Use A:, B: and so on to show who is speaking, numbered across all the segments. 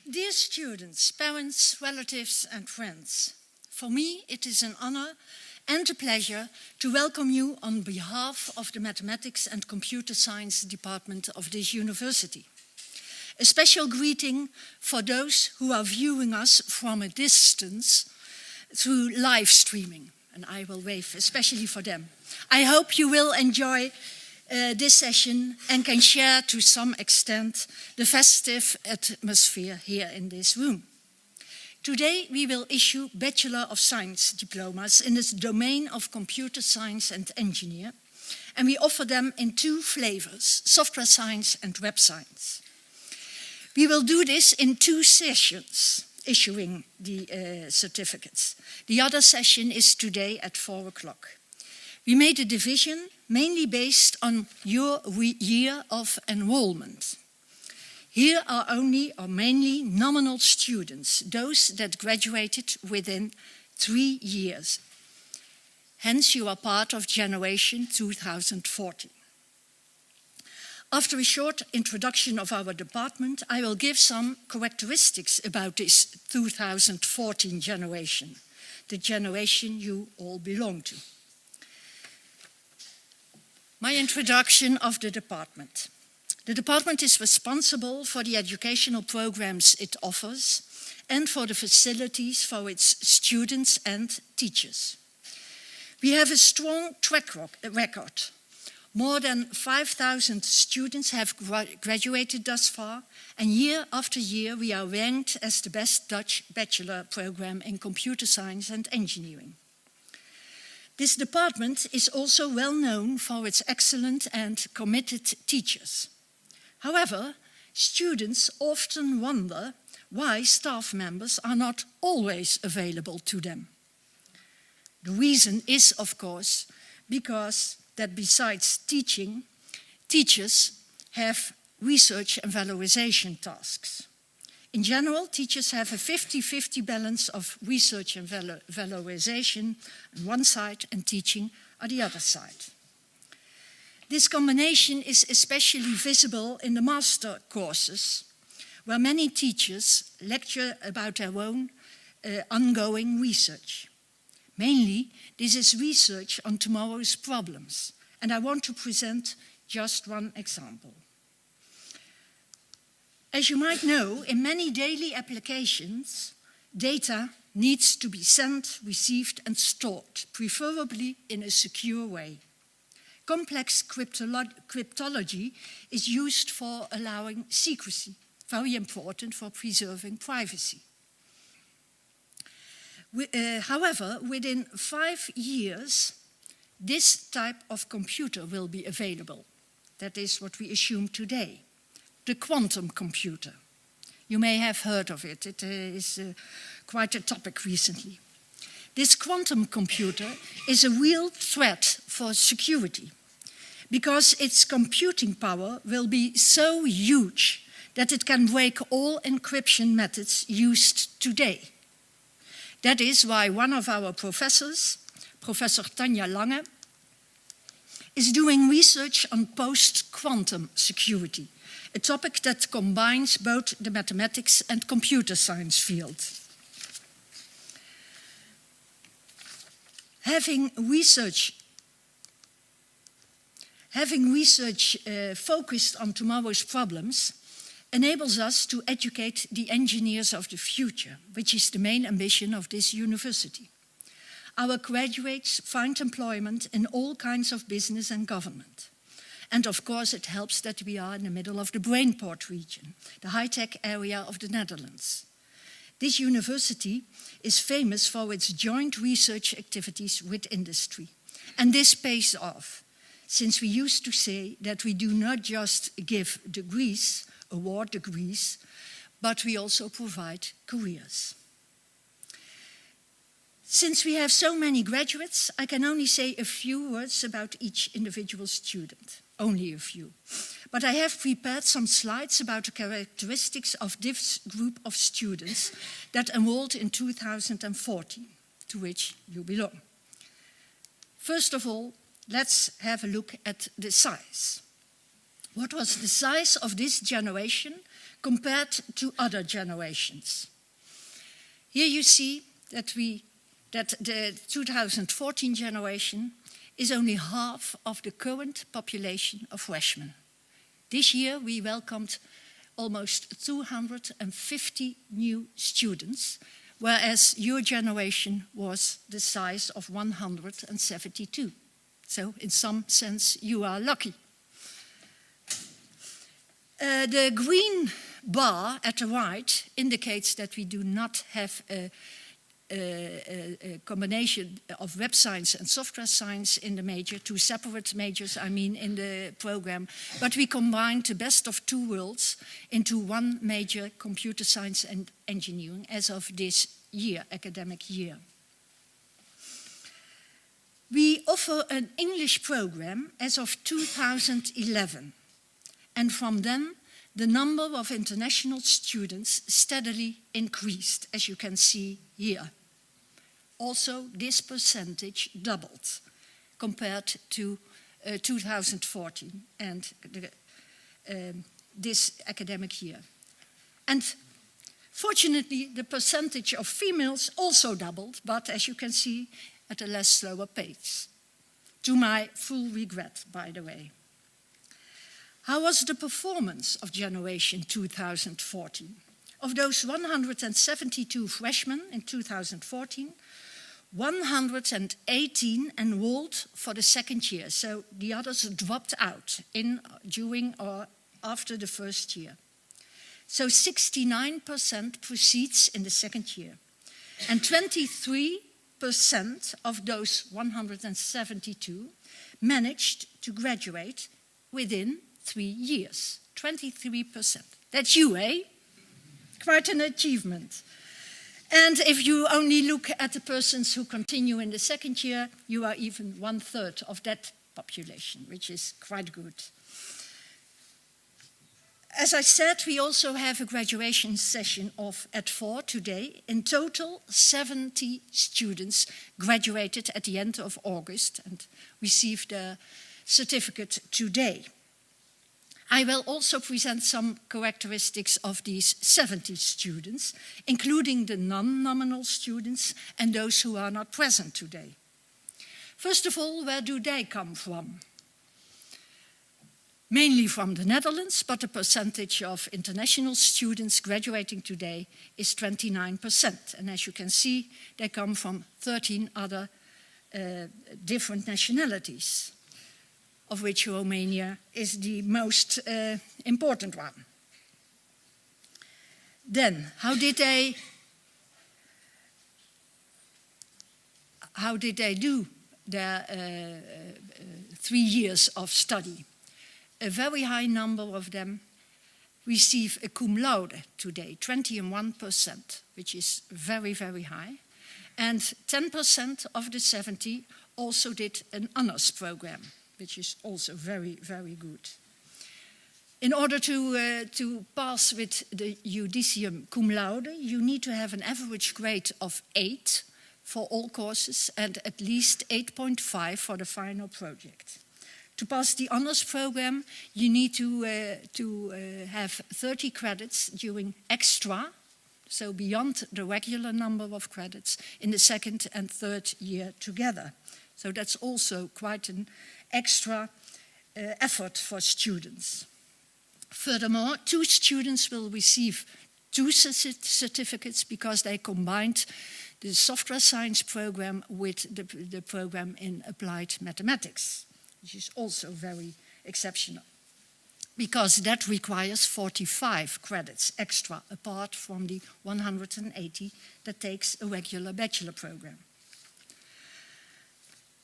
A: Dear students, parents, relatives and friends, for me it is an honor and a pleasure to welcome you on behalf of the Mathematics and Computer Science Department of this university. A special greeting for those who are viewing us from a distance through live streaming, and I will wave especially for them. I hope you will enjoy this session and can share to some extent the festive atmosphere here in this room. Today we will issue Bachelor of Science diplomas in the domain of computer science and engineer, and we offer them in two flavors, software science and web science. We will do this in two sessions, issuing the certificates. The other session is today at 4 o'clock. We made a division mainly based on your year of enrollment. Here are only or mainly nominal students, those that graduated within 3 years. Hence, you are part of generation 2040. After a short introduction of our department, I will give some characteristics about this 2014 generation, the generation you all belong to. My introduction of the department. The department is responsible for the educational programs it offers and for the facilities for its students and teachers. We have a strong track record. More than 5,000 students have graduated thus far, and year after year we are ranked as the best Dutch bachelor program in computer science and engineering. This department is also well known for its excellent and committed teachers. However, students often wonder why staff members are not always available to them. The reason is, of course, because that besides teaching, teachers have research and valorization tasks. In general, teachers have a 50-50 balance of research and valorization on one side and teaching on the other side. This combination is especially visible in the master courses, where many teachers lecture about their own ongoing research. Mainly, this is research on tomorrow's problems, and I want to present just one example. As you might know, in many daily applications, data needs to be sent, received and stored, preferably in a secure way. Complex cryptology is used for allowing secrecy, very important for preserving privacy. However, within 5 years, this type of computer will be available. That is what we assume today. The quantum computer. You may have heard of it. It is quite a topic recently. This quantum computer is a real threat for security because its computing power will be so huge that it can break all encryption methods used today. That is why one of our professors, Professor Tanja Lange, is doing research on post-quantum security, a topic that combines both the mathematics and computer science fields. Having research focused on tomorrow's problems enables us to educate the engineers of the future, which is the main ambition of this university. Our graduates find employment in all kinds of business and government. And of course, it helps that we are in the middle of the Brainport region, the high-tech area of the Netherlands. This university is famous for its joint research activities with industry. And this pays off, since we used to say that we do not just give degrees, award degrees, but we also provide careers. Since we have so many graduates, I can only say a few words about each individual student. Only a few. But I have prepared some slides about the characteristics of this group of students that enrolled in 2014, to which you belong. First of all, let's have a look at the size. What was the size of this generation compared to other generations. Here you see that the 2014 generation is only half of the current population of freshmen. This year we welcomed almost 250 new students, whereas your generation was the size of 172. So in some sense you are lucky. The green bar at the right indicates that we do not have a combination of web science and software science in the major, two separate majors, I mean, in the program, but we combined the best of two worlds into one major, computer science and engineering, as of this year, academic year. We offer an English program as of 2011, and from then the number of international students steadily increased, as you can see here. Also, this percentage doubled compared to 2014 and this academic year. And fortunately, the percentage of females also doubled, but as you can see, at a less slower pace. To my full regret, by the way. How was the performance of Generation 2014? Of those 172 freshmen in 2014, 118 enrolled for the second year, so the others dropped out during or after the first year. So 69% proceeds in the second year, and 23% of those 172 managed to graduate within 3 years, 23%. That's you, eh? Quite an achievement. And if you only look at the persons who continue in the second year, you are even 1/3 of that population, which is quite good. As I said, we also have a graduation session at 4 today. In total, 70 students graduated at the end of August and received a certificate today. I will also present some characteristics of these 70 students, including the non-nominal students and those who are not present today. First of all, where do they come from? Mainly from the Netherlands, but the percentage of international students graduating today is 29%. And as you can see, they come from 13 other different nationalities, of which Romania is the most important one. Then, how did they do their 3 years of study? A very high number of them receive a cum laude today, 21%, which is very, very high. And 10% of the 70 also did an honors program, which is also very, very good. In order to pass with the judicium cum laude, you need to have an average grade of 8 for all courses and at least 8.5 for the final project. To pass the honors program, you need to have 30 credits during extra, so beyond the regular number of credits, in the second and third year together. So that's also quite an extra effort for students. Furthermore, 2 students will receive 2 certificates because they combined the software science program with the program in applied mathematics, which is also very exceptional, because that requires 45 credits extra apart from the 180 that takes a regular bachelor program.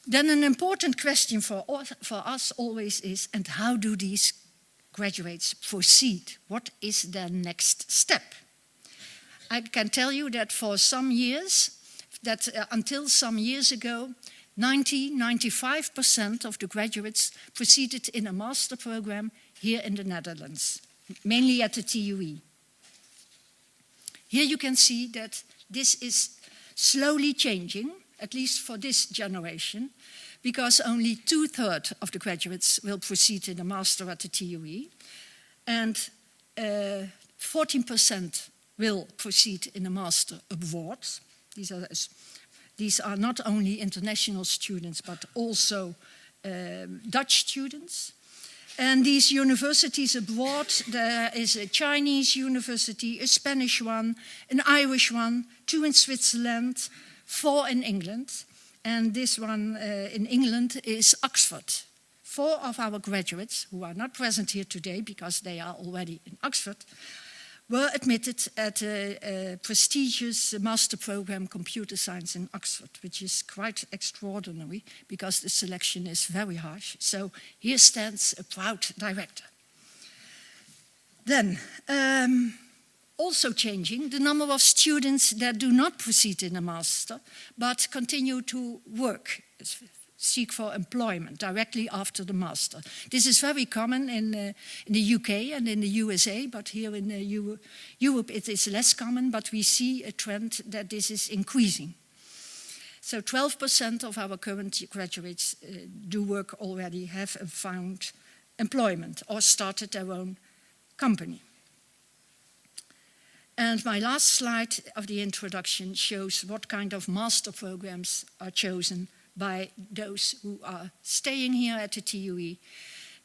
A: Then an important question for us always is, and how do these graduates proceed? What is their next step? I can tell you that for some years, until some years ago, 95% of the graduates proceeded in a master program here in the Netherlands, mainly at the TUE. Here you can see that this is slowly changing, at least for this generation, because only 2/3 of the graduates will proceed in a master at the TUE, and 14% will proceed in a master abroad. These are not only international students, but also Dutch students. And these universities abroad, there is a Chinese university, a Spanish one, an Irish one, 2 in Switzerland, 4 in England. And this one in England is Oxford. 4 of our graduates, who are not present here today because they are already in Oxford, were admitted at a prestigious master program, Computer Science in Oxford, which is quite extraordinary because the selection is very harsh. So here stands a proud director. Then, also changing, the number of students that do not proceed in a master, but continue to work, seek for employment directly after the master. This is very common in the UK and in the USA, but here in Europe it is less common, but we see a trend that this is increasing. So 12% of our current graduates do work already, have found employment or started their own company. And my last slide of the introduction shows what kind of master programs are chosen by those who are staying here at the TUE.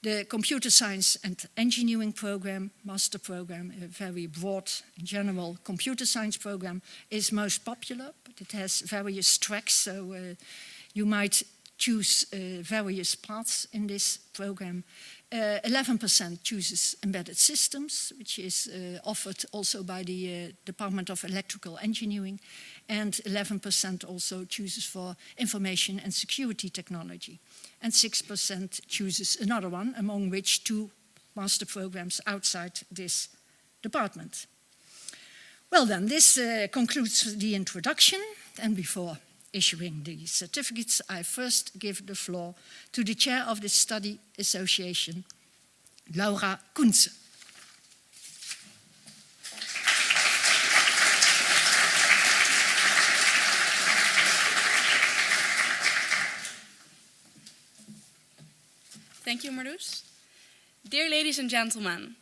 A: The Computer Science and Engineering program, master program, a very broad, general computer science program, is most popular, but it has various tracks, so you might choose various paths in this program. 11% chooses embedded systems, which is offered also by the Department of Electrical Engineering, and 11% also chooses for information and security technology. And 6% chooses another one, among which 2 master programs outside this department. Well then, this concludes the introduction, and before issuing the certificates, I first give the floor to the chair of the Study Association, Laura Koense.
B: Thank you, Marloes. Dear ladies and gentlemen,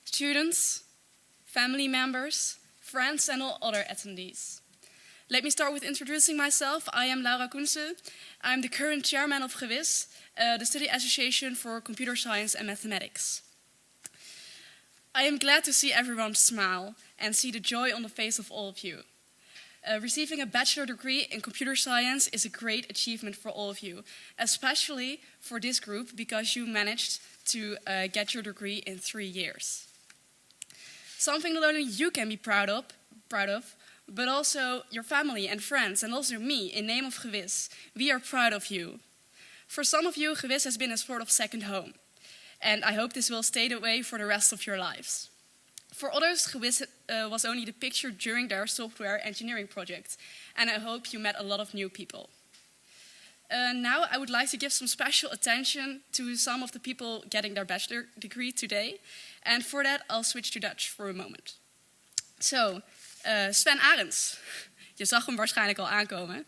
B: students, family members, friends, and all other attendees. Let me start with introducing myself. I am Laura Koense. I'm the current chairman of GEWIS, the Study Association for Computer Science and Mathematics. I am glad to see everyone smile and see the joy on the face of all of you. Receiving a bachelor degree in computer science is a great achievement for all of you, especially for this group because you managed to get your degree in 3 years. Something not only you can be proud of, but also your family and friends, and also me, in name of GEWIS. We are proud of you. For some of you, GEWIS has been a sort of second home, and I hope this will stay that way for the rest of your lives. For others, GEWIS was only the picture during their software engineering project, and I hope you met a lot of new people. Now I would like to give some special attention to some of the people getting their bachelor degree today, and for that I'll switch to Dutch for a moment. So, Sven Arends, je zag hem waarschijnlijk al aankomen.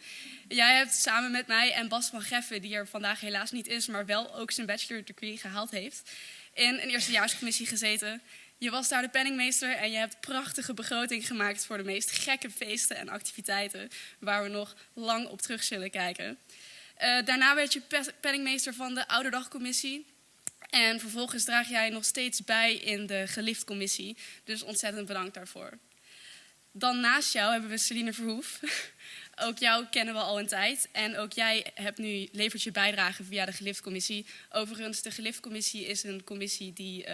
B: Jij hebt samen met mij en Bas van Geffen, die er vandaag helaas niet is, maar wel ook zijn bachelor degree gehaald heeft, in een eerstejaarscommissie gezeten. Je was daar de penningmeester en je hebt prachtige begroting gemaakt voor de meest gekke feesten en activiteiten, waar we nog lang op terug zullen kijken. Daarna werd je penningmeester van de Ouderdagcommissie. En vervolgens draag jij nog steeds bij in de geliftcommissie. Dus ontzettend bedankt daarvoor. Dan naast jou hebben we Celine Verhoef. Ook jou kennen we al een tijd. En ook jij levert je bijdrage via de geliftcommissie. Overigens, de geliftcommissie is een commissie die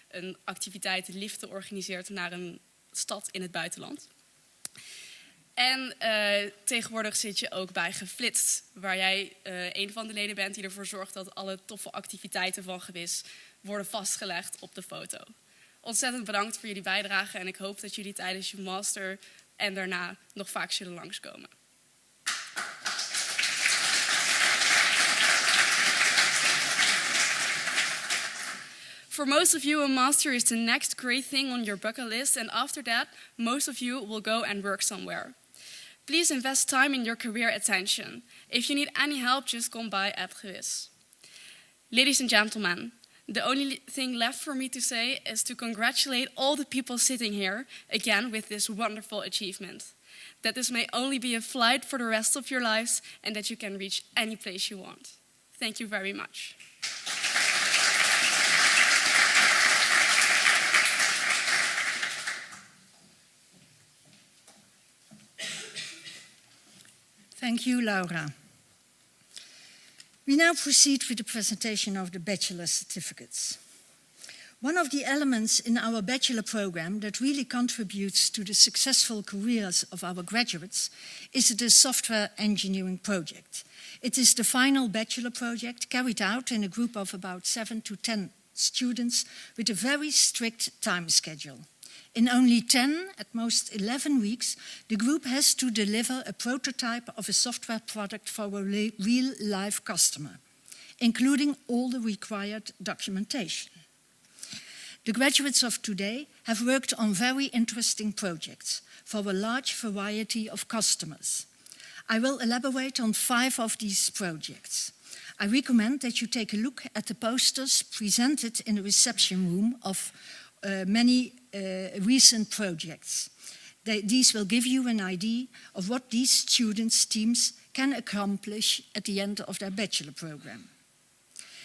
B: een activiteit liften organiseert naar een stad in het buitenland. En tegenwoordig zit je ook bij Geflitst, waar jij een van de leden bent die ervoor zorgt dat alle toffe activiteiten van GEWIS worden vastgelegd op de foto. Ontzettend bedankt voor jullie bijdrage en ik hoop dat jullie tijdens je master en daarna nog vaak zullen langskomen. For most of you, a master is the next great thing on your bucket list, and after that, most of you will go and work somewhere. Please invest time in your career attention. If you need any help, just come by at GEWIS. Ladies and gentlemen, The only thing left for me to say is to congratulate all the people sitting here, again, with this wonderful achievement. That this may only be a flight for the rest of your lives and that you can reach any place you want. Thank you very much.
A: Thank you, Laura. We now proceed with the presentation of the bachelor certificates. One of the elements in our bachelor program that really contributes to the successful careers of our graduates is the software engineering project. It is the final bachelor project carried out in a group of about 7 to 10 students with a very strict time schedule. In only 10, at most 11 weeks, the group has to deliver a prototype of a software product for a real-life customer, including all the required documentation. The graduates of today have worked on very interesting projects for a large variety of customers. I will elaborate on 5 of these projects. I recommend that you take a look at the posters presented in the reception room of many recent projects. These will give you an idea of what these students' teams can accomplish at the end of their bachelor program.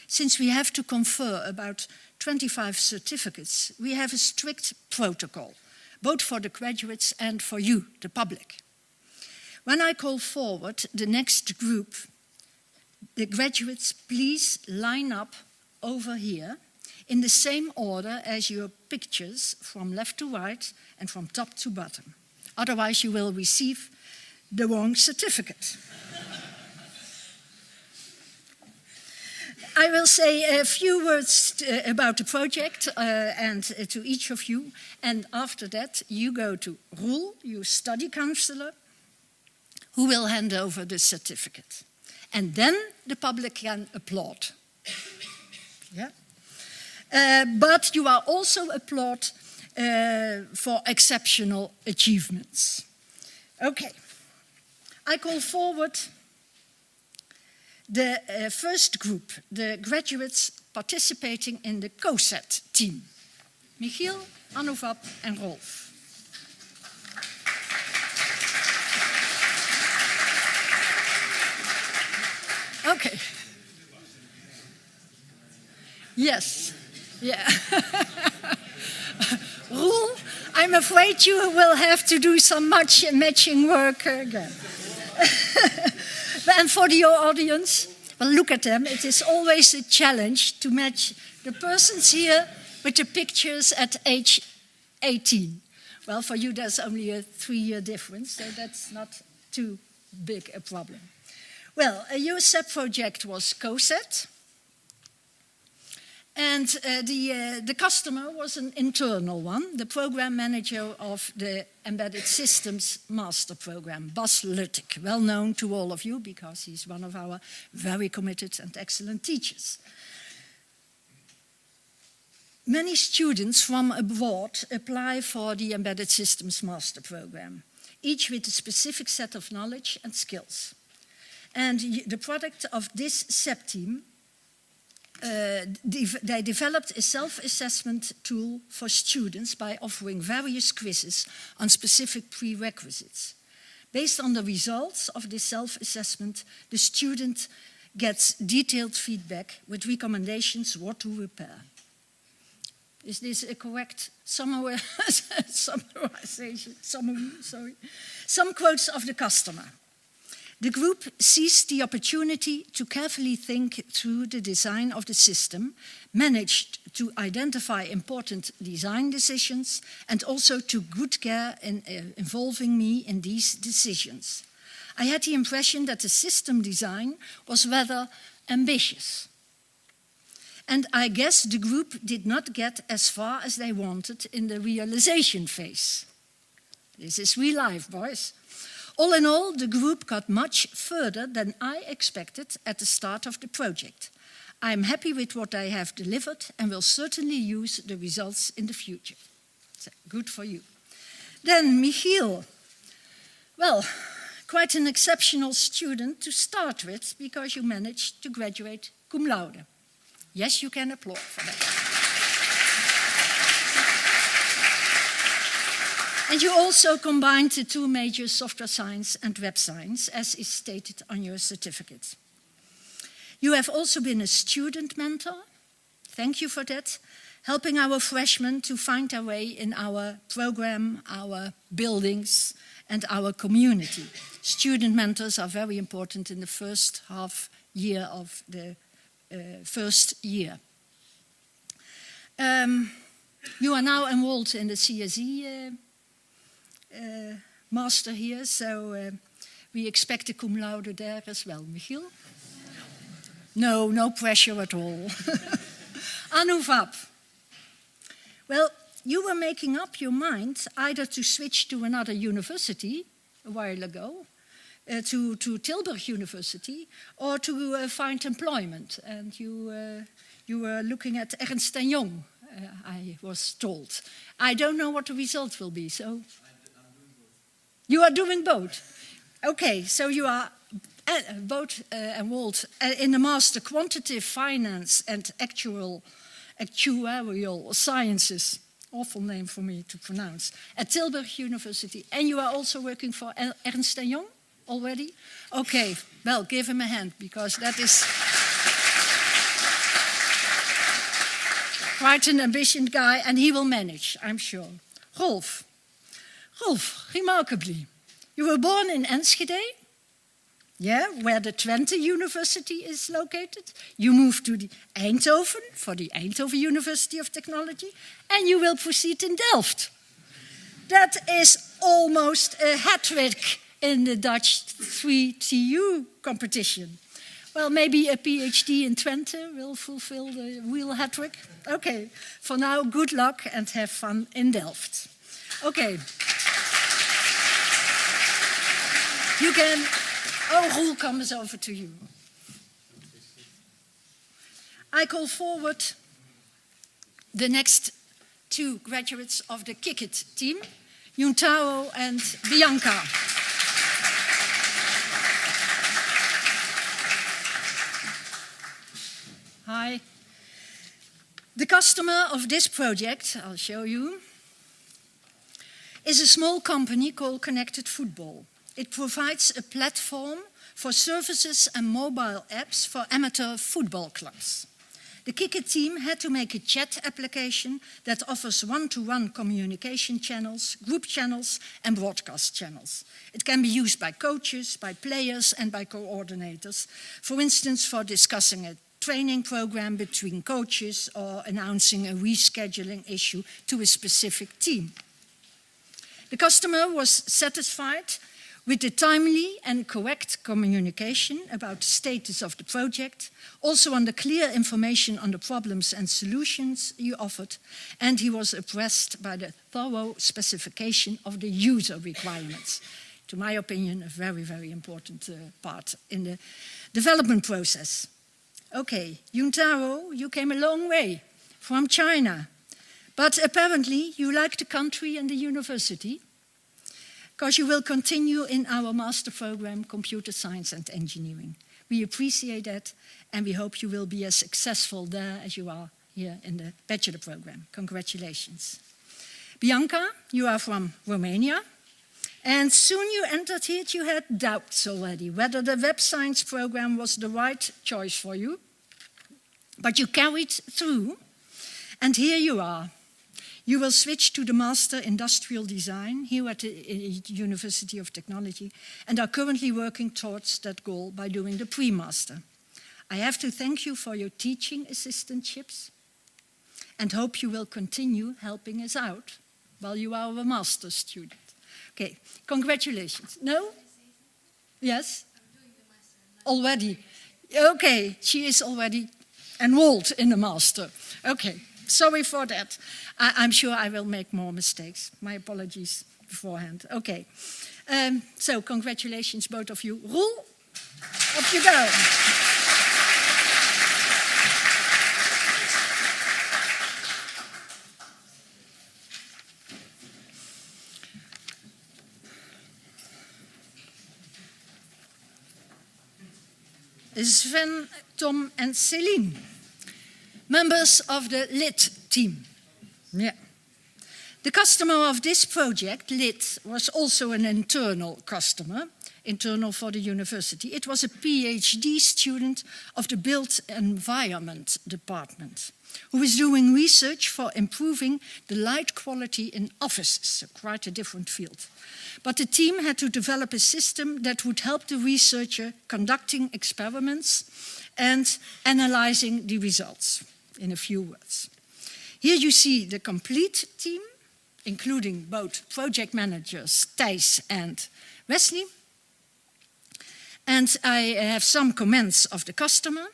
A: Since we have to confer about 25 certificates, we have a strict protocol, both for the graduates and for you, the public. When I call forward the next group, the graduates, please line up over here in the same order as your pictures, from left to right and from top to bottom. Otherwise, you will receive the wrong certificate. I will say a few words about the project and to each of you, and after that you go to Roel, your study counselor, who will hand over the certificate. And then the public can applaud. Yeah? But you are also applauded for exceptional achievements. Okay, I call forward the first group, the graduates participating in the COSET team. Michiel, Anuvab and Rolf. Okay. Yes. Yeah. Roel, I'm afraid you will have to do some matching work again. And for the audience, well, look at them. It is always a challenge to match the persons here with the pictures at age 18. Well, for you, there's only a 3-year difference, so that's not too big a problem. Well, a USEP project was COSET. And the customer was an internal one, the program manager of the Embedded Systems Master Program, Bas Luttig, well known to all of you because he's one of our very committed and excellent teachers. Many students from abroad apply for the Embedded Systems Master Program, each with a specific set of knowledge and skills. And the product of this SEP team, they developed a self-assessment tool for students by offering various quizzes on specific prerequisites. Based on the results of this self-assessment, the student gets detailed feedback with recommendations what to repair. Is this a correct summary? Some quotes of the customer. The group seized the opportunity to carefully think through the design of the system, managed to identify important design decisions, and also took good care in involving me in these decisions. I had the impression that the system design was rather ambitious. And I guess the group did not get as far as they wanted in the realization phase. This is real life, boys. All in all, the group got much further than I expected at the start of the project. I am happy with what I have delivered and will certainly use the results in the future. So, good for you. Then Michiel. Well, quite an exceptional student to start with because you managed to graduate cum laude. Yes, you can applaud for that. And you also combined the two major software science and web science, as is stated on your certificate. You have also been a student mentor. Thank you for that, helping our freshmen to find their way in our program, our buildings, and our community. Student mentors are very important in the first half year of the first year. You are now enrolled in the CSE master here, so we expect a cum laude there as well. Michiel? No, no pressure at all. Anuvab. Well, you were making up your mind either to switch to another university a while ago, to Tilburg University, or to find employment. And you were looking at Ernst & Young, I was told. I don't know what the result will be, so... You are doing both. Okay, so you are both enrolled in the Master Quantitative Finance and Actuarial Sciences, awful name for me to pronounce, at Tilburg University. And you are also working for Ernst & Young already? Okay, well, give him a hand, because that is quite an ambitious guy, and he will manage, I'm sure. Rolf. Rolf, remarkably, you were born in Enschede, yeah, where the Twente University is located. You moved to the Eindhoven for the Eindhoven University of Technology, and you will proceed in Delft. That is almost a hat trick in the Dutch 3TU competition. Well, maybe a PhD in Twente will fulfill the real hat trick. Okay, for now, good luck and have fun in Delft. Okay. You can... Oh, Roel comes over to you. I call forward the next two graduates of the Kick-It team, Yuntao and Bianca. Hi. The customer of this project, I'll show you, is a small company called Connected Football. It provides a platform for services and mobile apps for amateur football clubs. The Kick-It team had to make a chat application that offers one-to-one communication channels, group channels, and broadcast channels. It can be used by coaches, by players, and by coordinators, for instance, for discussing a training program between coaches or announcing a rescheduling issue to a specific team. The customer was satisfied with the timely and correct communication about the status of the project, also on the clear information on the problems and solutions you offered, and he was impressed by the thorough specification of the user requirements. To my opinion, a very, very important part in the development process. Okay, Yuntaro, you came a long way from China, but apparently you like the country and the university, because you will continue in our master program, Computer Science and Engineering. We appreciate that, and we hope you will be as successful there as you are here in the bachelor program. Congratulations. Bianca, you are from Romania, and soon you entered here, you had doubts already whether the web science program was the right choice for you, but you carried through, and here you are. You will switch to the Master Industrial Design here at the University of Technology and are currently working towards that goal by doing the pre-master. I have to thank you for your teaching assistantships and hope you will continue helping us out while you are a master student. Okay, congratulations. No? Yes? Already? Okay, she is already enrolled in the master. Okay. Sorry for that. I'm sure I will make more mistakes. My apologies beforehand. Okay. So congratulations, both of you. Roel, up you go. Sven, Tom, and Celine. Members of the LIT team. Yeah. The customer of this project, LIT, was also an internal customer, internal for the university. It was a PhD student of the Built Environment Department, who is doing research for improving the light quality in offices, so quite a different field. But the team had to develop a system that would help the researcher conducting experiments and analyzing the results, in a few words. Here you see the complete team, including both project managers, Thijs and Wesley. And I have some comments of the customer.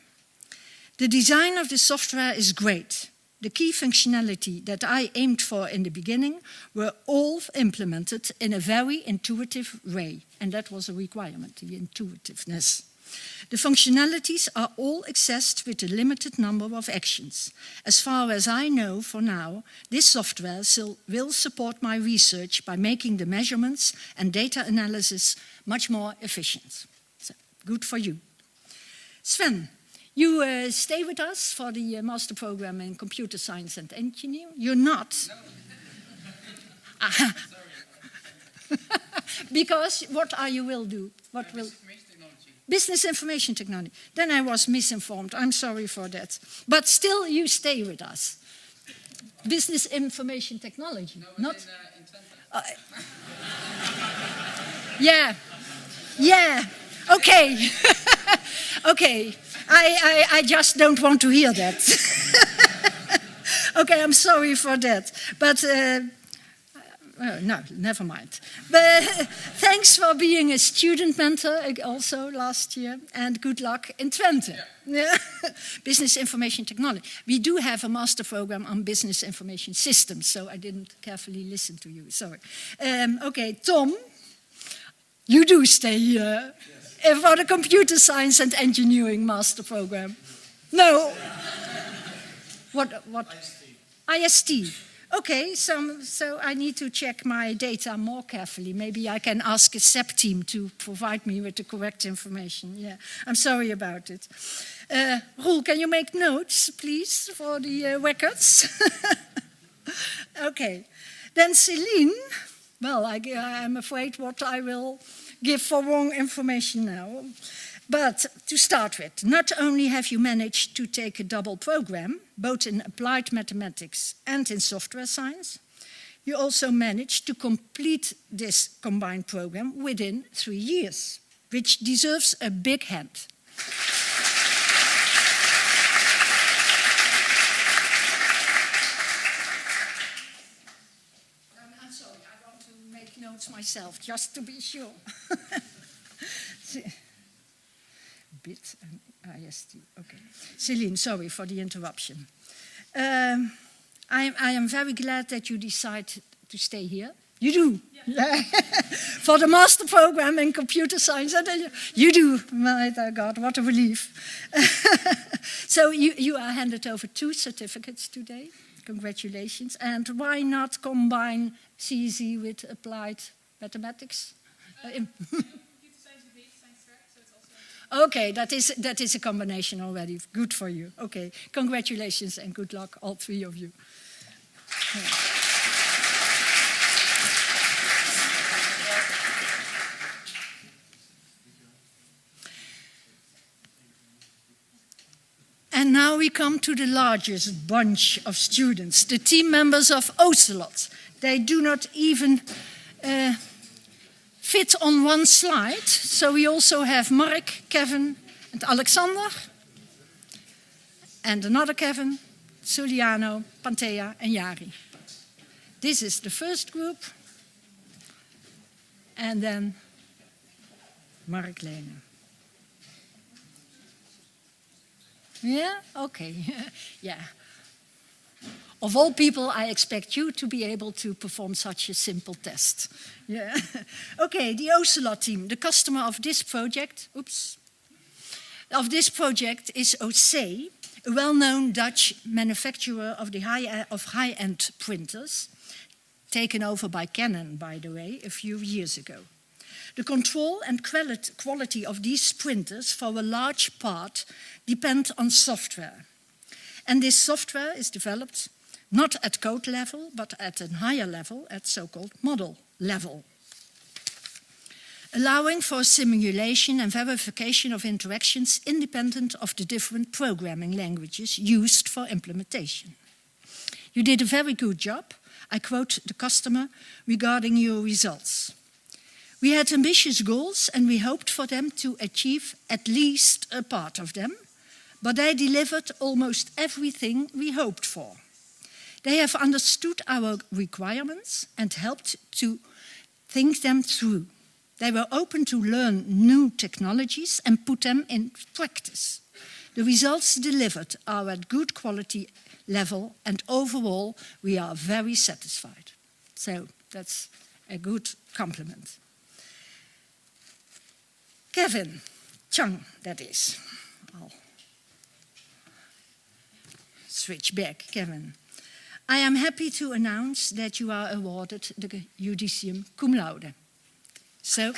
A: The design of the software is great. The key functionality that I aimed for in the beginning were all implemented in a very intuitive way. And that was a requirement, the intuitiveness. The functionalities are all accessed with a limited number of actions. As far as I know for now, this software will support my research by making the measurements and data analysis much more efficient. So, good for you. Sven, you stay with us for the master program in computer science and engineering. You're not. No. Because what are you will do? What will? Business information technology. Then I was misinformed. I'm sorry for that. But still, you stay with us. Business information technology.
C: No, not in
A: yeah. Yeah. Okay. Okay. I just don't want to hear that. Okay, I'm sorry for that. But no, never mind. But thanks for being a student mentor also last year, and good luck in Twente. Yeah. Business information technology. We do have a master program on business information systems, so I didn't carefully listen to you. Sorry. Okay, Tom, you do stay here for the computer science and engineering master program. No. What? IST. Okay, so I need to check my data more carefully. Maybe I can ask a SEP team to provide me with the correct information. Yeah, I'm sorry about it. Roel, can you make notes, please, for the records? Okay. Then Celine, well, I'm afraid what I will give for wrong information now. But to start with, not only have you managed to take a double program, both in applied mathematics and in software science, you also managed to complete this combined program within 3 years, which deserves a big hand. I'm sorry, I want to make notes myself, just to be sure. BIT and IST, okay. Celine, sorry for the interruption. I am very glad that you decided to stay here. You do? Yeah. For the master program in computer science, you do. My God, what a relief. So you are handed over 2 certificates today. Congratulations. And why not combine CSE with applied mathematics? Okay, that is a combination already. Good for you. Okay, congratulations and good luck, all 3 of you. Yeah. And now we come to the largest bunch of students, the team members of Ocelot. They do not even fit on one slide. So we also have Mark, Kevin, and Alexander. And another Kevin, Suliano, Pantea, and Jari. This is the first group. And then Mark Lene. Yeah? Okay. Yeah. Of all people, I expect you to be able to perform such a simple test. Yeah. Okay, the Ocelot team, the customer of this project, is OC, a well-known Dutch manufacturer of high-end printers, taken over by Canon, by the way, a few years ago. The control and quality of these printers, for a large part, depend on software. And this software is developed not at code level, but at a higher level, at so-called model level, allowing for simulation and verification of interactions independent of the different programming languages used for implementation. You did a very good job. I quote the customer regarding your results. We had ambitious goals and we hoped for them to achieve at least a part of them, but they delivered almost everything we hoped for. They have understood our requirements and helped to think them through. They were open to learn new technologies and put them in practice. The results delivered are at good quality level, and overall we are very satisfied. So that's a good compliment. Kevin Chang, that is. I'll switch back, Kevin. I am happy to announce that you are awarded the Judicium Cum Laude. So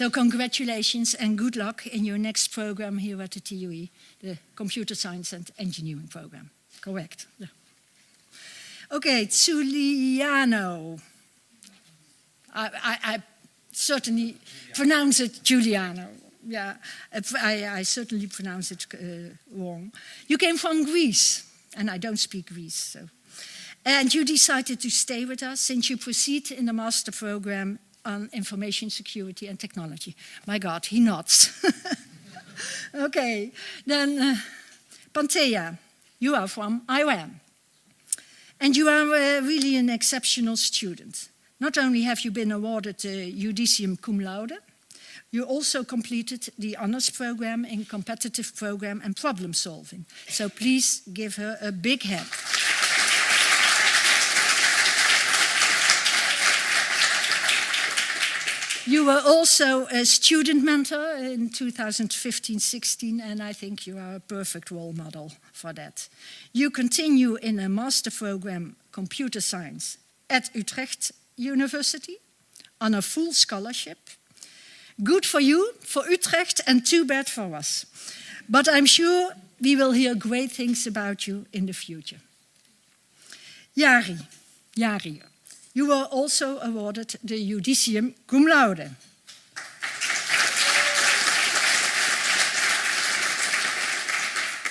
A: congratulations and good luck in your next program here at the TUE, the Computer Science and Engineering program. Correct. Yeah. Okay, Giuliano. I certainly pronounce it Giuliano. Yeah, I certainly pronounce it wrong. You came from Greece, and I don't speak Greece, so. And you decided to stay with us since you proceed in the master program on information security and technology. My God, he nods. Okay, then Pantea, you are from Iran. And you are really an exceptional student. Not only have you been awarded the Judicium Cum Laude, you also completed the honors program in competitive program and problem solving. So please give her a big hand. You were also a student mentor in 2015-16, and I think you are a perfect role model for that. You continue in a master program, Computer Science, at Utrecht University on a full scholarship. Good for you, for Utrecht, and too bad for us. But I'm sure we will hear great things about you in the future. Jari, you were also awarded the Judicium Cum Laude.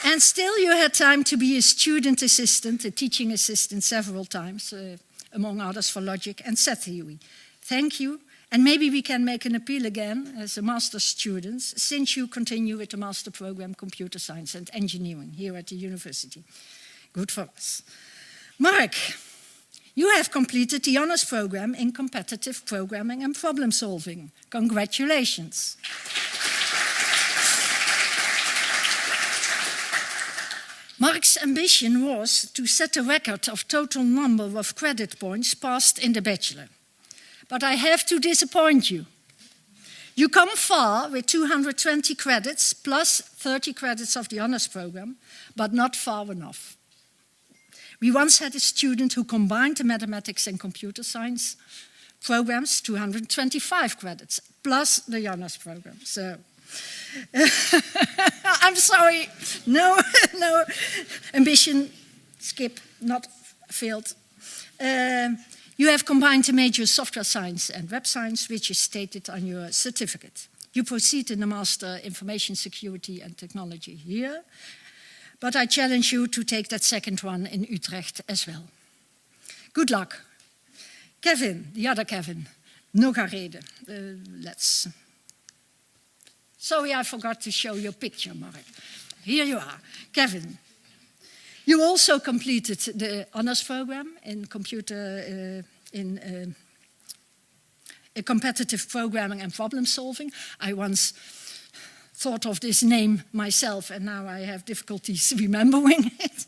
A: And still you had time to be a student assistant, a teaching assistant several times, among others for logic and set theory. Thank you. And maybe we can make an appeal again as a master's students, since you continue with the master program Computer Science and Engineering here at the university. Good for us. Mark, you have completed the honors program in competitive programming and problem solving. Congratulations. Mark's ambition was to set a record of total number of credit points passed in the bachelor. But I have to disappoint you. You come far with 220 credits plus 30 credits of the honors program, but not far enough. We once had a student who combined the mathematics and computer science programs, 225 credits, plus the honors program. So, I'm sorry, no ambition, skip, not failed. You have combined the major software science and web science, which is stated on your certificate. You proceed in the master information security and technology here, but I challenge you to take that second one in Utrecht as well. Good luck. Kevin, the other Kevin, nog een reden. Sorry, I forgot to show your picture, Mark. Here you are, Kevin. You also completed the honors program in competitive programming and problem solving. I once thought of this name myself, and now I have difficulties remembering it.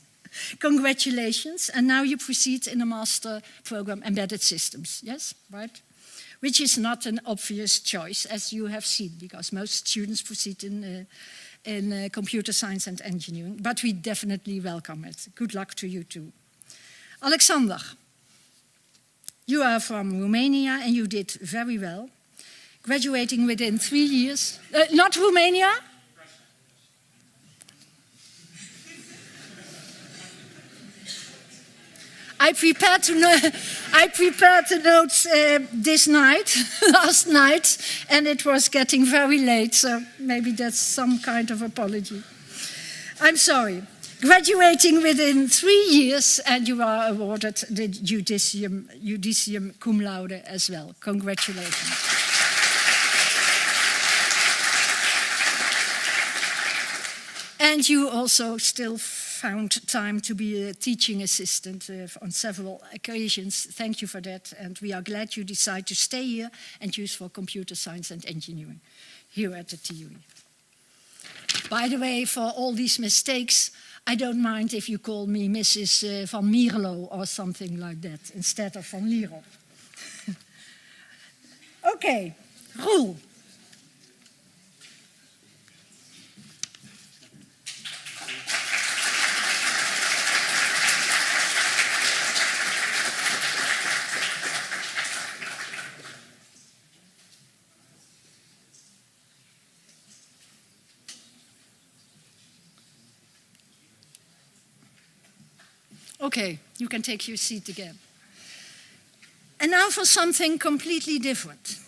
A: Congratulations. And now you proceed in a master program, embedded systems. Yes, right? Which is not an obvious choice, as you have seen, because most students proceed in computer science and engineering, but we definitely welcome it. Good luck to you too. Alexander, you are from Romania and you did very well. graduating within 3 years. Not Romania? I prepared the notes this night, last night, and it was getting very late, so maybe that's some kind of apology. I'm sorry. Graduating within 3 years, and you are awarded the Judicium Cum Laude as well. Congratulations. And you also still found time to be a teaching assistant on several occasions. Thank you for that, and we are glad you decide to stay here and use for computer science and engineering here at the TUE. By the way, for all these mistakes, I don't mind if you call me Mrs. van Mierlo or something like that instead of van Lierop. Okay, Roel. Okay, you can take your seat again. And now for something completely different.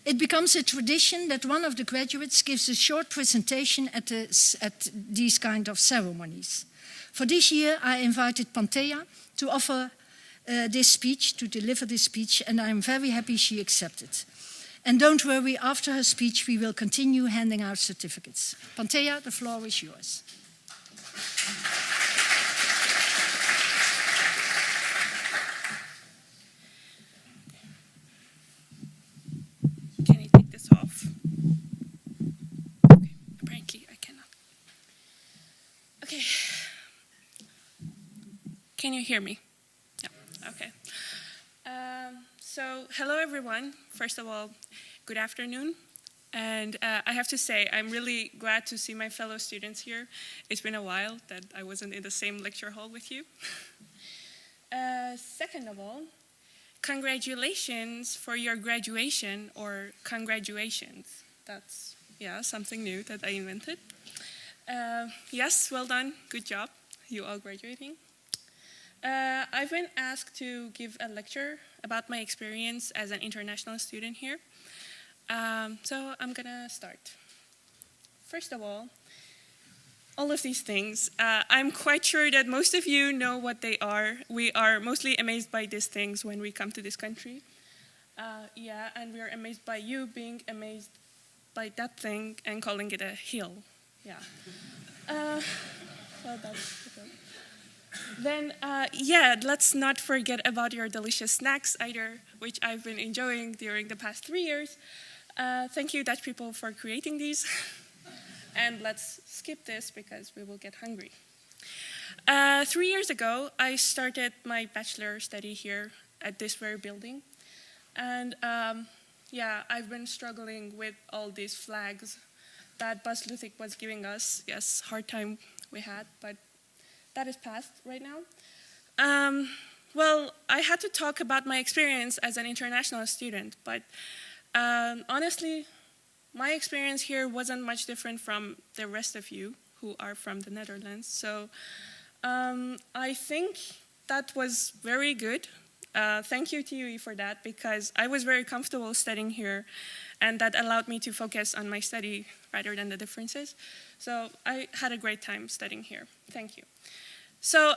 A: It becomes a tradition that one of the graduates gives a short presentation at these kind of ceremonies. For this year, I invited Pantea to offer this speech, to deliver this speech, and I'm very happy she accepted. And don't worry, after her speech, we will continue handing out certificates. Pantea, the floor is yours.
D: Okay. Can you hear me? Yeah. Okay. So, hello everyone. First of all, good afternoon. And I have to say, I'm really glad to see my fellow students here. It's been a while that I wasn't in the same lecture hall with you. Second of all, congratulations for your graduation, or congratulations. That's, yeah, something new that I invented. Yes, well done, good job, you all graduating. I've been asked to give a lecture about my experience as an international student here. So I'm gonna start. First of all of these things, I'm quite sure that most of you know what they are. We are mostly amazed by these things when we come to this country. Yeah, and we are amazed by you being amazed by that thing and calling it a hill. Yeah. Well, that's okay. Then, yeah, let's not forget about your delicious snacks either, which I've been enjoying during the past 3 years. Thank you, Dutch people, for creating these. And let's skip this because we will get hungry. 3 years ago, I started my bachelor study here at this very building. And yeah, I've been struggling with all these flags that Bas Luthik was giving us. Yes, hard time we had, but that is past right now. Well, I had to talk about my experience as an international student, but honestly, my experience here wasn't much different from the rest of you who are from the Netherlands. So I think that was very good. Thank you, TUE, for that, because I was very comfortable studying here, and that allowed me to focus on my study rather than the differences. So I had a great time studying here. Thank you. So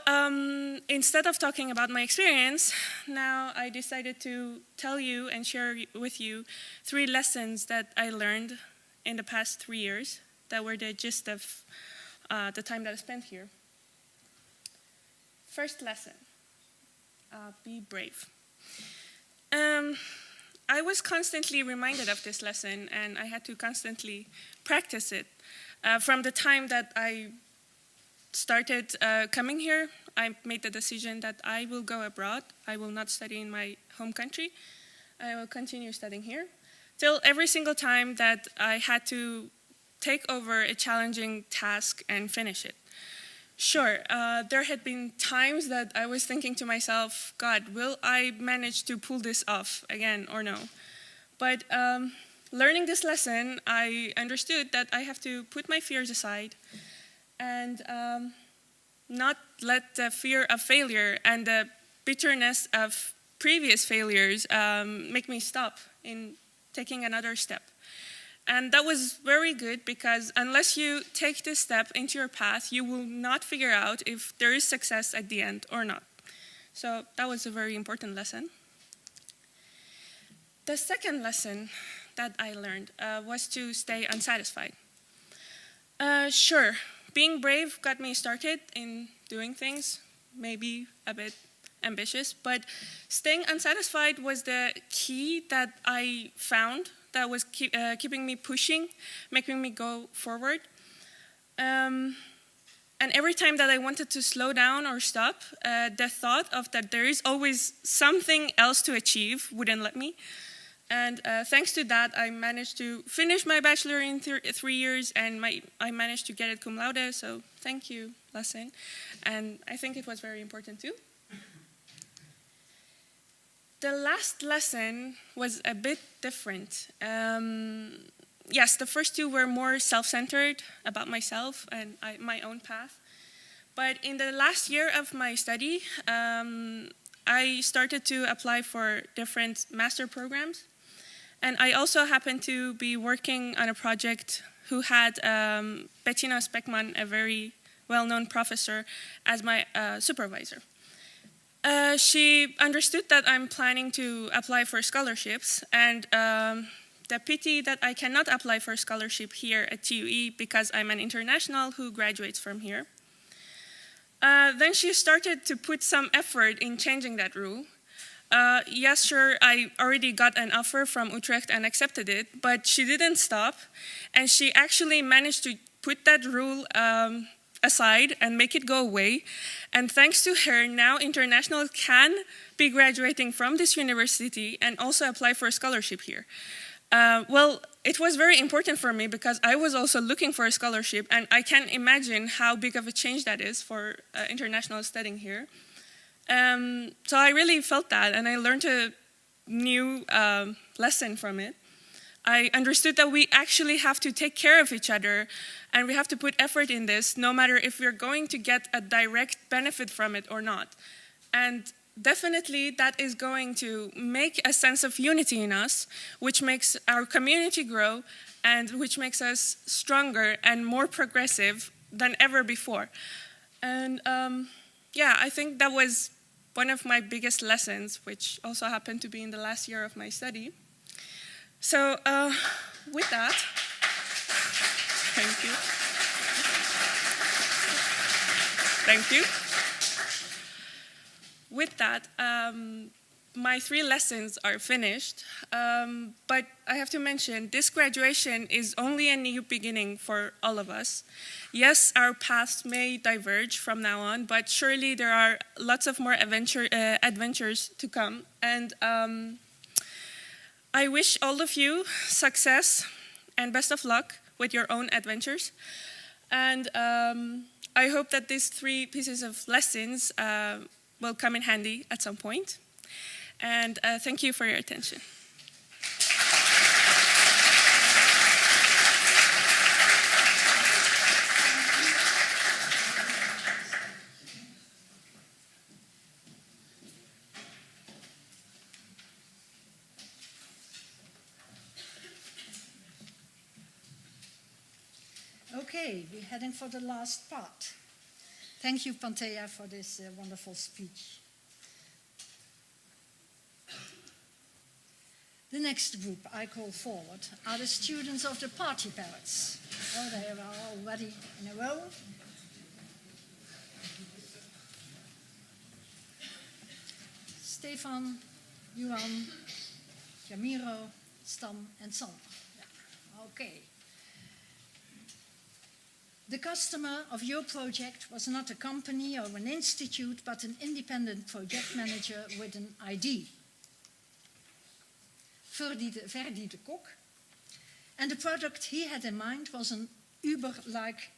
D: instead of talking about my experience, now I decided to tell you and share with you 3 lessons that I learned in the past 3 years that were the gist of the time that I spent here. First lesson, be brave. I was constantly reminded of this lesson, and I had to constantly practice it. From the time that I started coming here, I made the decision that I will go abroad. I will not study in my home country. I will continue studying here, till every single time that I had to take over a challenging task and finish it. Sure, there had been times that I was thinking to myself, God, will I manage to pull this off again or no? But learning this lesson, I understood that I have to put my fears aside and not let the fear of failure and the bitterness of previous failures make me stop in taking another step. And that was very good because unless you take this step into your path, you will not figure out if there is success at the end or not. So that was a very important lesson. The second lesson that I learned was to stay unsatisfied. Sure, being brave got me started in doing things, maybe a bit ambitious, but staying unsatisfied was the key that I found that was keeping me pushing, making me go forward. And every time that I wanted to slow down or stop, the thought of that there is always something else to achieve wouldn't let me. And thanks to that, I managed to finish my bachelor in 3 years, and I managed to get it cum laude, so thank you, lesson. And I think it was very important too. The last lesson was a bit different. Yes, the first two were more self-centered about myself and my own path. But in the last year of my study, I started to apply for different master programs. And I also happened to be working on a project who had Bettina Speckman, a very well-known professor, as my supervisor. She understood that I'm planning to apply for scholarships, and the pity that I cannot apply for a scholarship here at TUE because I'm an international who graduates from here. Then she started to put some effort in changing that rule. Yes, sure, I already got an offer from Utrecht and accepted it, but she didn't stop, and she actually managed to put that rule aside and make it go away. And thanks to her, now internationals can be graduating from this university and also apply for a scholarship here. Well, it was very important for me because I was also looking for a scholarship, and I can imagine how big of a change that is for international studying here. So I really felt that, and I learned a new lesson from it. I understood that we actually have to take care of each other, and we have to put effort in this, no matter if we're going to get a direct benefit from it or not. And definitely that is going to make a sense of unity in us, which makes our community grow, and which makes us stronger and more progressive than ever before. And yeah, I think that was one of my biggest lessons, which also happened to be in the last year of my study. So with that, thank you. Thank you. With that, my 3 lessons are finished, but I have to mention this graduation is only a new beginning for all of us. Yes, our paths may diverge from now on, but surely there are lots of more adventures to come. And I wish all of you success and best of luck with your own adventures. And I hope that these 3 pieces of lessons will come in handy at some point. And thank you for your attention.
A: Okay, we're heading for the last part. Thank you, Pantea, for this wonderful speech. The next group I call forward are the students of the party parrots. Oh, they are already in a row. Stefan, Johan, Jamiro, Stan, and Sander. Yeah. Okay. The customer of your project was not a company or an institute, but an independent project manager with an ID. Ferdy de Kok. And the product he had in mind was an Uber-like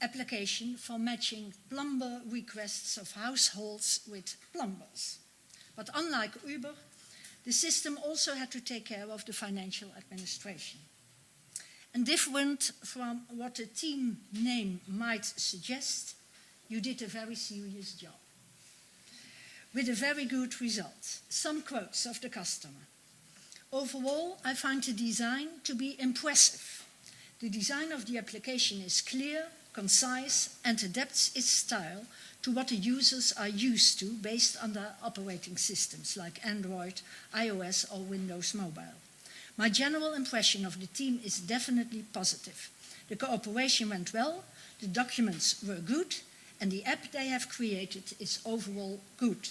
A: application for matching plumber requests of households with plumbers. But unlike Uber, The system also had to take care of the financial administration. And different from what the team name might suggest, you did a very serious job, with a very good result. Some quotes of the customer. Overall, I find the design to be impressive. The design of the application is clear, concise, and adapts its style to what the users are used to based on their operating systems like Android, iOS, or Windows Mobile. My general impression of the team is definitely positive. The cooperation went well, the documents were good, and the app they have created is overall good.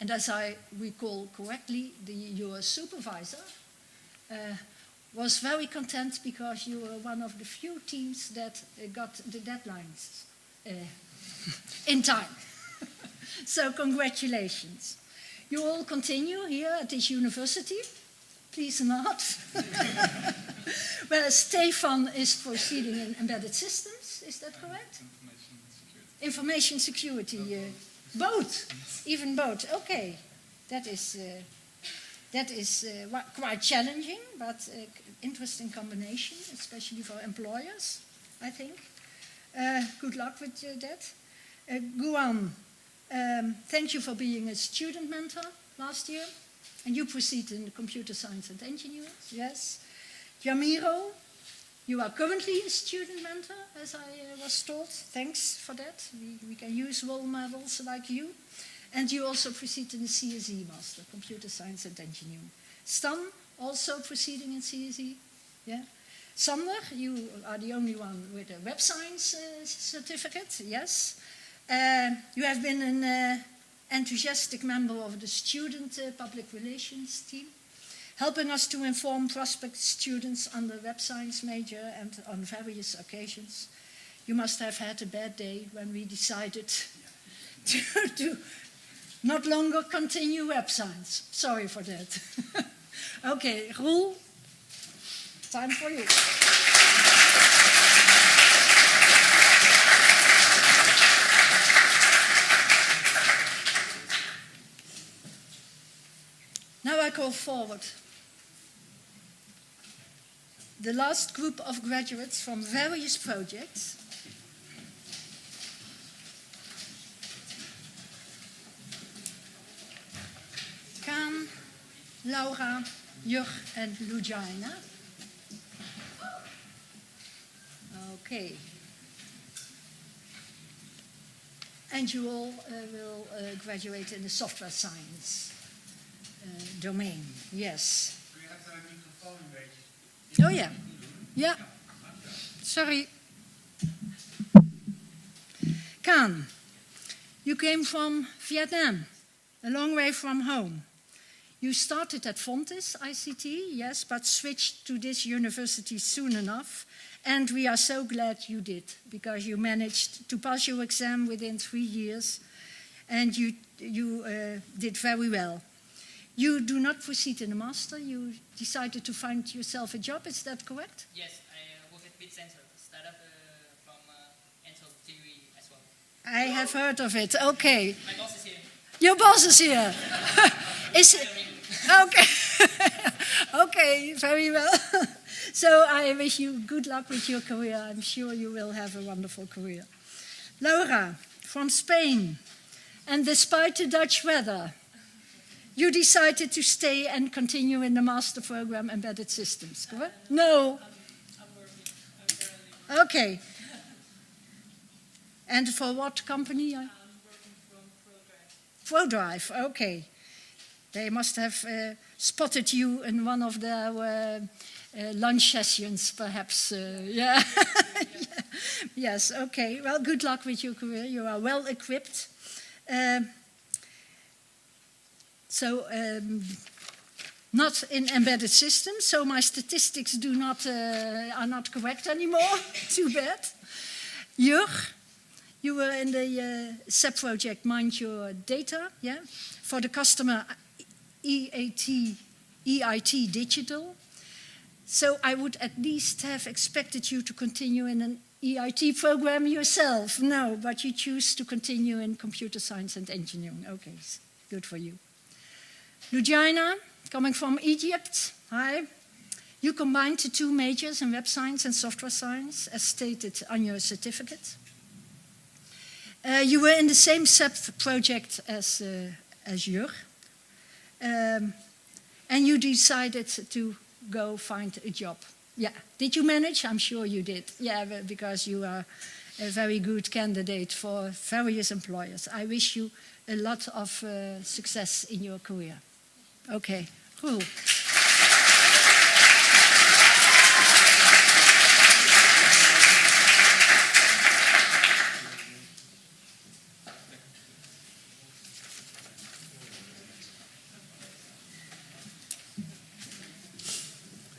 A: And as I recall correctly, your supervisor was very content because you were one of the few teams that got the deadlines in time. So congratulations. You all continue here at this university. Please not. Well, Stefan is proceeding in embedded systems, is that correct? Information security. Both, even both. Okay, that is quite challenging, but interesting combination, especially for employers, I think. Good luck with that. Guan, thank you for being a student mentor last year, and you proceed in computer science and engineering. Yes. Jamiro, you are currently a student mentor, as I was told. Thanks for that. We can use role models like you. And you also proceed in the CSE Master, Computer Science and Engineering. Stan, also proceeding in CSE. Yeah. Sander, you are the only one with a Web Science certificate, yes. You have been an enthusiastic member of the student public relations team, helping us to inform prospect students on the Web Science major and on various occasions. You must have had a bad day when we decided to not longer continue Web Science. Sorry for that. Okay, Roel, time for you. Now I call forward the last group of graduates from various projects. Kaan, Laura, Jur, and Lujaina. Okay. And you all will graduate in the software science domain, yes.
C: Do you have the microphone ready?
A: Oh yeah, yeah. Sorry. Kaan, you came from Vietnam, a long way from home. You started at Fontis ICT, yes, but switched to this university soon enough. And we are so glad you did, because you managed to pass your exam within 3 years, and you did very well. You do not proceed in a master. You decided to find yourself a job. Is that correct?
E: Yes, I work at Bit Center, startup from Intel theory as well.
A: I have heard of it. Okay.
E: My boss is here.
A: Your boss is here. Is it? Okay. Okay, very well. So I wish you good luck with your career. I'm sure you will have a wonderful career. Laura, from Spain. And despite the Dutch weather, you decided to stay and continue in the master program Embedded Systems, correct? No.
E: I'm working.
A: Okay. And for what company?
E: I'm working from ProDrive.
A: ProDrive, okay. They must have spotted you in one of their lunch sessions, perhaps. Yeah. Yes, okay. Well, good luck with your career. You are well equipped. Not in embedded systems, so my statistics are not correct anymore. Too bad. Jur, you were in the SEP project Mind Your Data, yeah, for the customer EIT Digital. So I would at least have expected you to continue in an EIT program yourself. No, but you choose to continue in computer science and engineering. Okay, good for you. Lujaina, coming from Egypt. Hi. You combined the two majors in web science and software science, as stated on your certificate. You were in the same sub-project as Jur. And you decided to go find a job. Yeah. Did you manage? I'm sure you did. Yeah, because you are a very good candidate for various employers. I wish you a lot of success in your career. Okay, cool.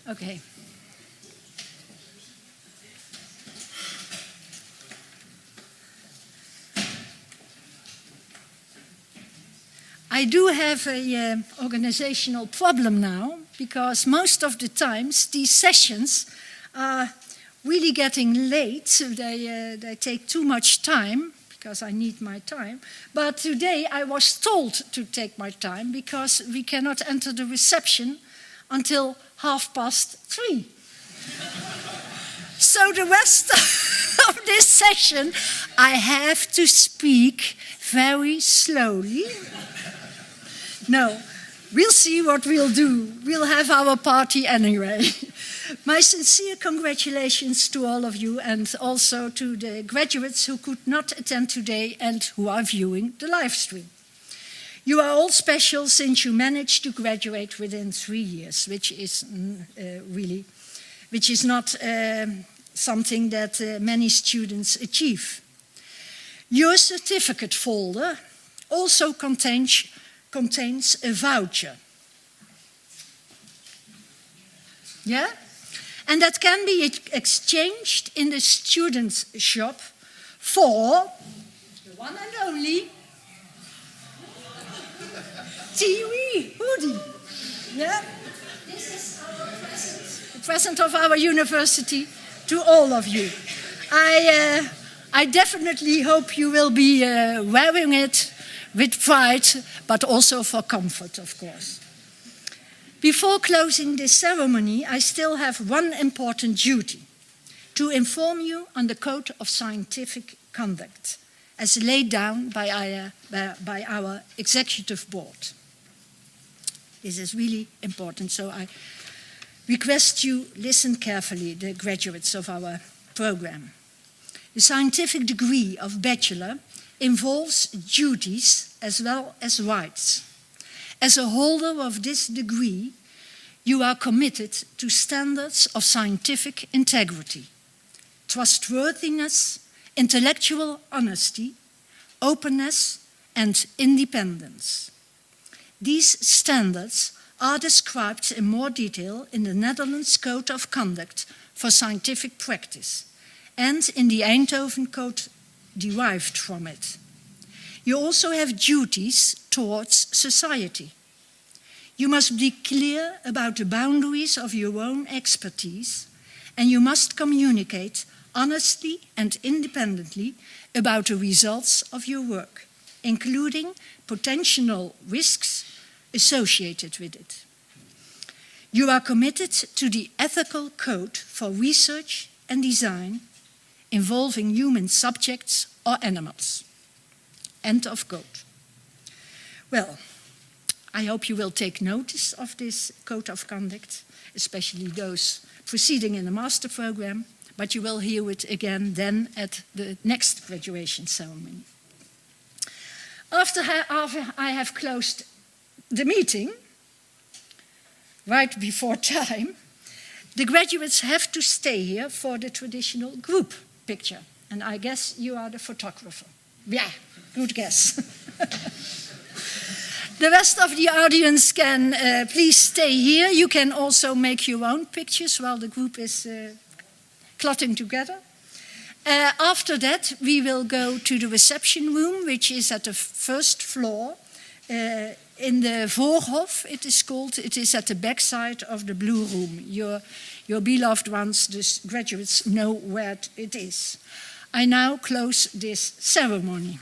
A: Okay. I do have an organizational problem now, because most of the times these sessions are really getting late, so they take too much time, because I need my time. But today I was told to take my time, because we cannot enter the reception until 3:30. So the rest of this session I have to speak very slowly. No, we'll see what we'll do. We'll have our party anyway. My sincere congratulations to all of you, and also to the graduates who could not attend today and who are viewing the live stream. You are all special since you managed to graduate within 3 years, which is not something that many students achieve. Your certificate folder also contains a voucher. Yeah? And that can be exchanged in the student's shop for the one and only TV hoodie. Yeah? This is our present, the present of our university to all of you. I definitely hope you will be wearing it with pride, but also for comfort, of course. Before closing this ceremony, I still have one important duty: to inform you on the Code of Scientific Conduct, as laid down by our Executive Board. This is really important, so I request you listen carefully, the graduates of our program. The scientific degree of bachelor involves duties as well as rights. As a holder of this degree, you are committed to standards of scientific integrity, trustworthiness, intellectual honesty, openness, and independence. These standards are described in more detail in the Netherlands Code of Conduct for Scientific Practice and in the Eindhoven Code derived from it. You also have duties towards society. You must be clear about the boundaries of your own expertise, and you must communicate honestly and independently about the results of your work, including potential risks associated with it. You are committed to the ethical code for research and design involving human subjects or animals. End of quote. Well, I hope you will take notice of this code of conduct, especially those proceeding in the master program, but you will hear it again then at the next graduation ceremony. After I have closed the meeting, right before time, the graduates have to stay here for the traditional group picture. And I guess you are the photographer. Yeah, good guess. The rest of the audience can please stay here. You can also make your own pictures while the group is clotting together. After that, we will go to the reception room, which is at the first floor. In the Voorhof, it is called. It is at the backside of the blue room. Your beloved ones, the graduates, know where it is. I now close this ceremony.